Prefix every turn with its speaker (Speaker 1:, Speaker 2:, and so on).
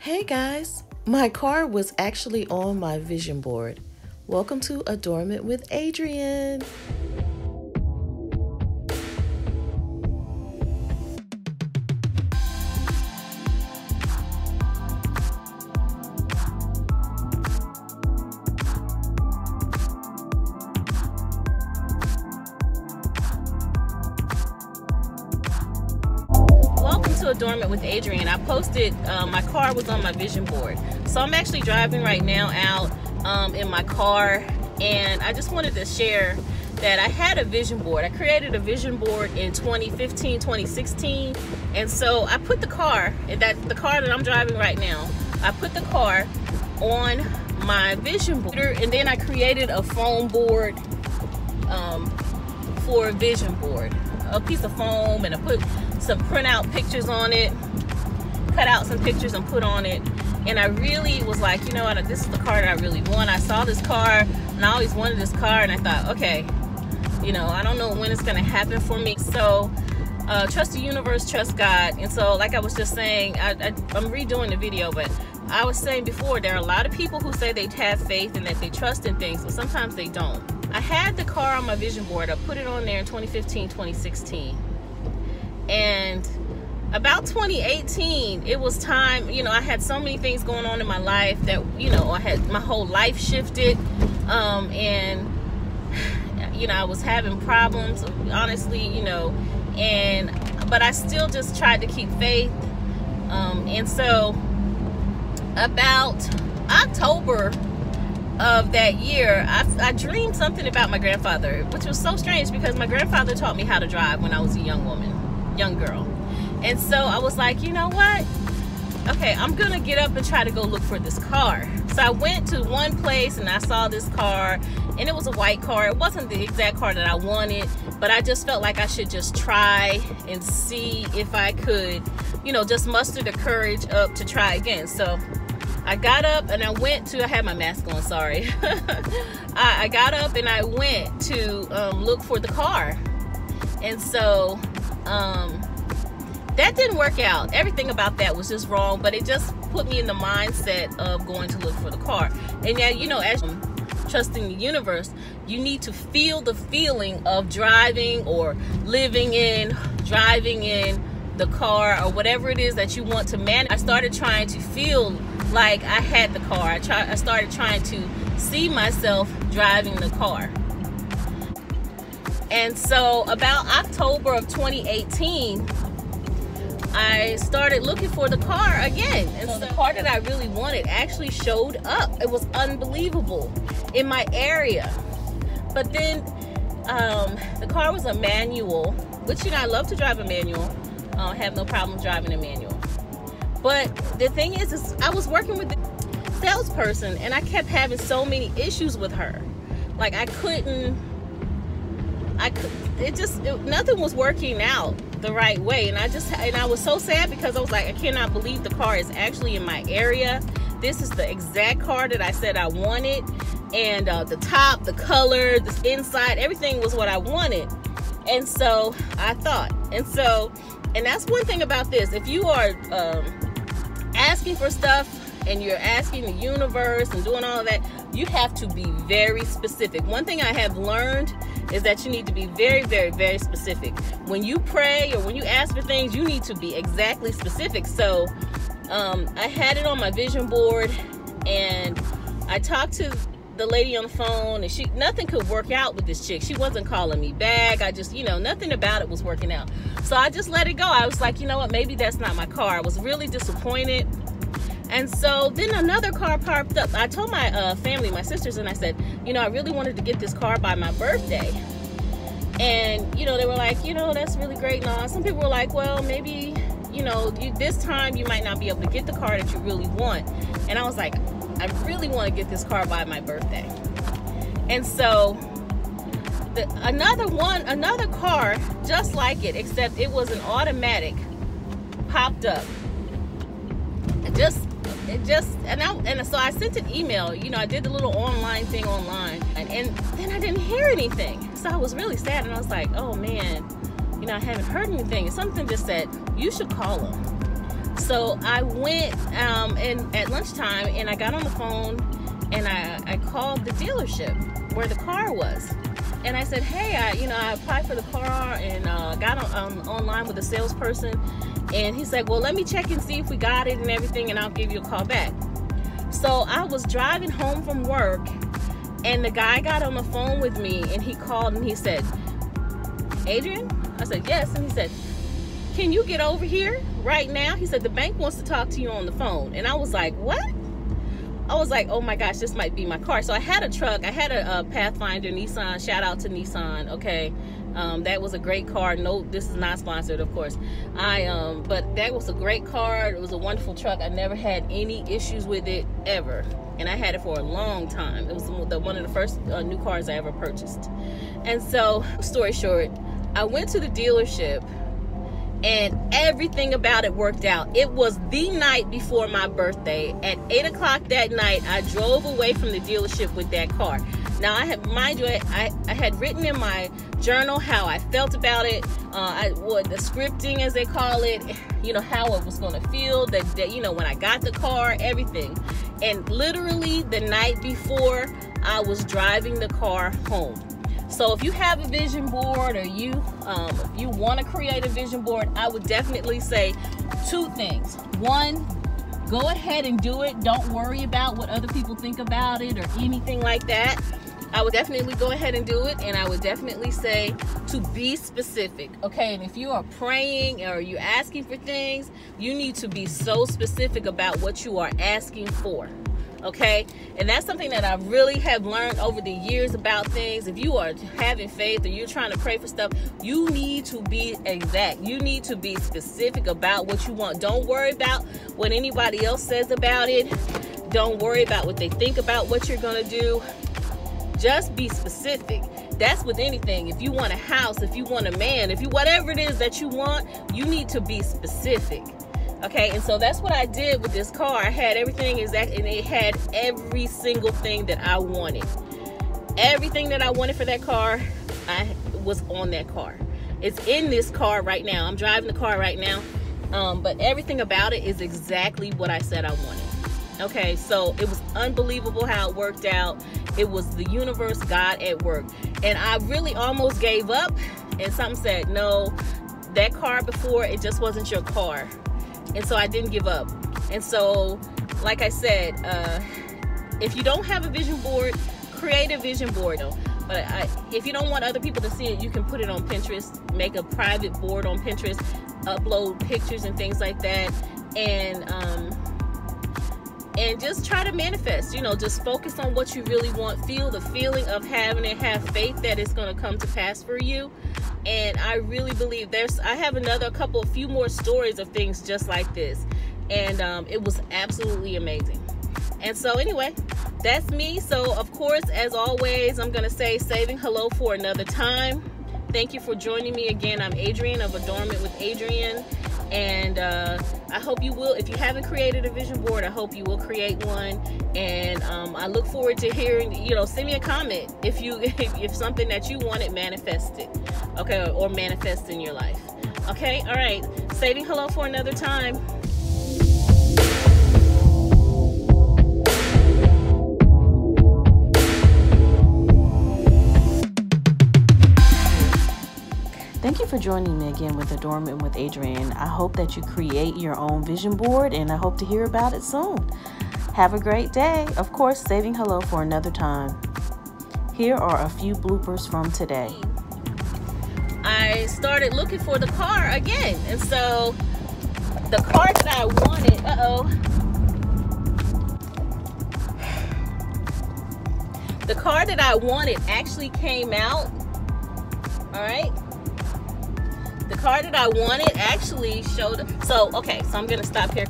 Speaker 1: Hey guys, my car was actually on my vision board. Welcome to Adornment with Adrienne.
Speaker 2: Adornment with Adrienne. I posted my car was on my vision board, so I'm actually driving right now out in my car, and I just wanted to share that I had a vision board. I created a vision board in 2015 2016, and so I put the car that I'm driving right now, I put the car on my vision board, and then I created a foam board for a vision board, a piece of foam, and I put some printout pictures on it, cut out some pictures and put on it. And I really was like, you know what, this is the car that I really want. I saw this car and I always wanted this car, and I thought, okay, you know, I don't know when it's gonna happen for me. So trust the universe, trust God. And so, like I was just saying, I'm redoing the video, but I was saying before, there are a lot of people who say they have faith and that they trust in things, but sometimes they don't. I had the car on my vision board. I put it on there in 2015 2016. And about 2018, it was time, you know, I had so many things going on in my life that, you know, I had my whole life shifted, and, you know, I was having problems, honestly, you know, but I still just tried to keep faith, and so about October of that year, I dreamed something about my grandfather, which was so strange because my grandfather taught me how to drive when I was a young girl. And so I was like, you know what, okay, I'm gonna get up and try to go look for this car. So I went to one place and I saw this car, and it was a white car. It wasn't the exact car that I wanted, but I just felt like I should just try and see if I could, you know, just muster the courage up to try again. So I got up and I went to, I had my mask on, sorry. I got up and I went to look for the car. And so that didn't work out. Everything about that was just wrong, but it just put me in the mindset of going to look for the car. And yeah, you know, as trusting the universe, you need to feel the feeling of driving or driving in the car or whatever it is that you want to manage. I started trying to feel like I had the car. I started trying to see myself driving the car. And so about October of 2018, I started looking for the car again. And so the car that I really wanted actually showed up. It was unbelievable in my area. But then the car was a manual, which, you know, I love to drive a manual. I have no problem driving a manual. But the thing is I was working with the salesperson, and I kept having so many issues with her. Like nothing was working out the right way, and I was so sad because I was like, I cannot believe the car is actually in my area. This is the exact car that I said I wanted, and the top, the color, the inside, everything was what I wanted. And so I thought, and that's one thing about this, if you are asking for stuff and you're asking the universe and doing all of that, you have to be very specific. One thing I have learned is that you need to be very, very, very specific. When you pray or when you ask for things, you need to be exactly specific. So I had it on my vision board, and I talked to the lady on the phone, and nothing could work out with this chick. She wasn't calling me back. I just, you know, nothing about it was working out. So I just let it go. I was like, you know what, maybe that's not my car. I was really disappointed. And so then another car popped up. I told my family, my sisters, and I said, you know, I really wanted to get this car by my birthday. And, you know, they were like, you know, that's really great. And some people were like, well, maybe, you know, this time you might not be able to get the car that you really want. And I was like, I really want to get this car by my birthday. And so another car just like it, except it was an automatic, popped up. So I sent an email, you know, I did the little online thing online, and then I didn't hear anything. So I was really sad, and I was like, oh man, you know, I haven't heard anything. And something just said, you should call them. So I went and at lunchtime, and I got on the phone, and I called the dealership where the car was, and I said, hey, I applied for the car and got online with the salesperson, and he said, well, let me check and see if we got it and everything, and I'll give you a call back. So I was driving home from work, and the guy got on the phone with me, and he called and he said, Adrienne? I said, yes. And he said, can you get over here right now? He said, the bank wants to talk to you on the phone. And I was like, what? I was like, oh my gosh, this might be my car. So I had a truck. I had a Pathfinder Nissan. Shout out to Nissan. Okay. That was a great car. No, this is not sponsored, of course. But that was a great car. It was a wonderful truck. I never had any issues with it ever. And I had it for a long time. It was one of the first new cars I ever purchased. And so, story short, I went to the dealership, and everything about it worked out. It was the night before my birthday. At 8 o'clock that night, I drove away from the dealership with that car. Now, I had written in my journal how I felt about it, the scripting, as they call it, how it was going to feel, that when I got the car, everything. And literally the night before, I was driving the car home. So if you have a vision board, or if you want to create a vision board, I would definitely say two things. One, go ahead and do it. Don't worry about what other people think about it or anything like that. I would definitely go ahead and do it, and I would definitely say to be specific, okay? And if you are praying or you're asking for things, you need to be so specific about what you are asking for. Okay, and that's something that I really have learned over the years about things. If you are having faith or you're trying to pray for stuff, you need to be exact. You need to be specific about what you want. Don't worry about what anybody else says about it. Don't worry about what they think about what you're going to do. Just be specific. That's with anything. If you want a house, if you want a man, whatever it is that you want, you need to be specific. Okay, and so that's what I did with this car. I had everything exact, and it had every single thing that I wanted. Everything that I wanted for that car, was on that car. It's in this car right now. I'm driving the car right now, but everything about it is exactly what I said I wanted. Okay, so it was unbelievable how it worked out. It was the universe, God at work. And I really almost gave up, and something said, no, that car before, it just wasn't your car. And so I didn't give up. And so, like I said, if you don't have a vision board, create a vision board. But if you don't want other people to see it, you can put it on Pinterest, make a private board on Pinterest, upload pictures and things like that, and just try to manifest. Just focus on what you really want. Feel the feeling of having it. Have faith that it's going to come to pass for you. And I really believe I have a few more stories of things just like this. And it was absolutely amazing. And so anyway, that's me. So of course, as always, I'm going to say saving hello for another time. Thank you for joining me again. I'm Adrienne of Adornment with Adrienne. And I hope you will, if you haven't created a vision board, I hope you will create one. And I look forward to hearing, send me a comment if something that you wanted manifested, okay, or manifest in your life. Okay, all right, saving hello for another time.
Speaker 1: Thank you for joining me again with Adornment with Adrienne. I hope that you create your own vision board, and I hope to hear about it soon. Have a great day. Of course, saving hello for another time. Here are a few bloopers from today.
Speaker 2: I started looking for the car again, and so the car that I wanted, the car that I wanted actually came out. All right. The car that I wanted actually showed. So I'm going to stop here.